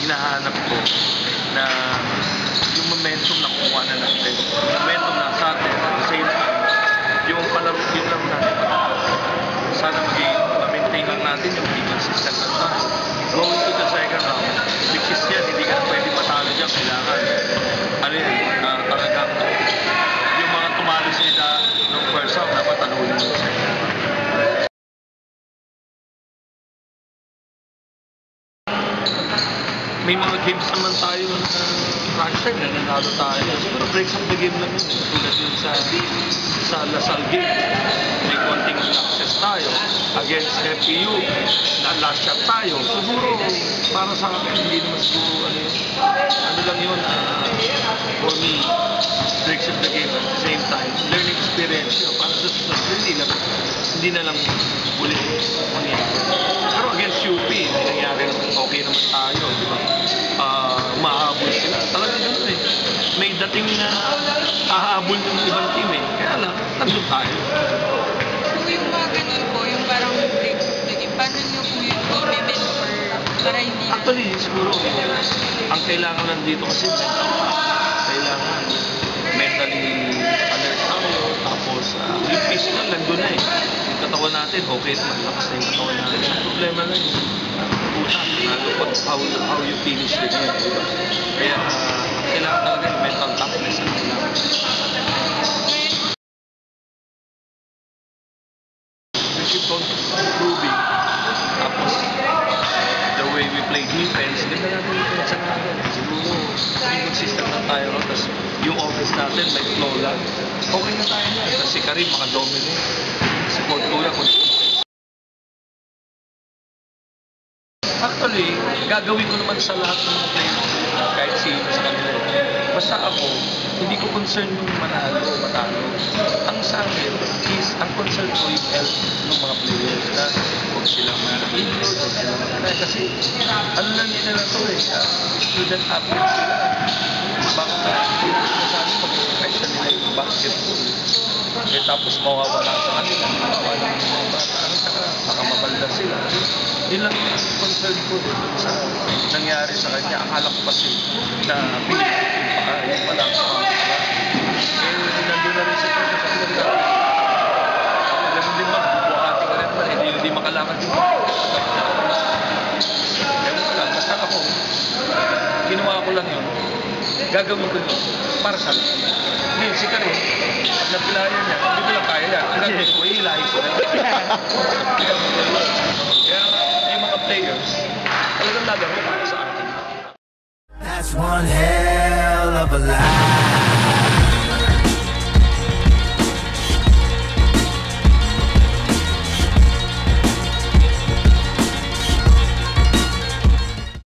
Hinahanap ko na yung momentum na kukuha na natin, yung momentum na sa atin at the same time, yung palaro natin sana ma-maintain lang natin yung hindi consistent na tayo. Going to the second round, which is yan, hindi ka na pwede matalo dyan, kailangan talagang yung mga tumalo sila ng first round, dapat talunin yung second round. May mga games naman tayo na cruncher na nanalo tayo. Siguro breaks of the game lang yun. Tulad yun sa Lasal game. May konting success tayo. Against FPU, na last shot tayo. Siguro, para sa akin, hindi naman siguro ano lang yun. For me, breaks of the game at the same time. Learning experience yun. Para sa susunod, hindi na lang ulit mangyari. Pero against UP, nangyari naman, okay naman tayo, di ba? Mahabol sila. Talagang gano'n eh. May dating na hahabol ng ibang team eh. Kaya lang, nandun tayo. So yung mga ganun po, yung parang breaks of the game, paano nyo po yung i-mentor para hindi na... Actually, siguro, ang kailangan nandito kasi kailangan mentally alert tayo. Tapos, yung physical nandun na eh. Yung katawan natin, okay naman. Lakas na yung katawan natin. Ang problema na yun. How you finish the game, diba? Kaya kailangan talaga yung mental toughness ang kailangan. We keep on improving. Tapos, the way we play defense, ganda natin yung defense natin. Siguro, hindi consistent na tayo. Tapos, yung offense natin, may flow lang. Okay na tayo na. Kasi si Karim, makadominate. Si Portula, actually, gagawin ko naman sa lahat ng mga players, kahit sino sa kanila. Basta ako, hindi ko concern yung manalo o matalo. Ang sa akin is, ang concern ko yung health ng mga players na huwag silang ma-injured, huwag silang ma-try. Kasi, ano lang nila na ito eh, student athletes sila. Baka sinasabi mag-profession nila yung basketball. Eh, tapos mawawala sa kanila, mawawala yung mga bata. Saka, baka mabalda sila. Yun lang yung concern ko dun sa nangyari sa kanya. Akala ko kasi na pinipakain pa lang sa mga nandun na rin siya sa kanila. Tapos ganun din ba, bubuhati ka rin pa, hindi makalakad din ba? Ewan ko lang, basta ako, ginawa ko lang yun. Gagawin ko yun para sa akin. Ngayon, si Karim, pag napilaya niya, hindi ko lang kaya yan. Ang gagawin ko, ilahin ko na. Kaya yung mga players, talagang lagaro para sa akin. That's one hell of a lie.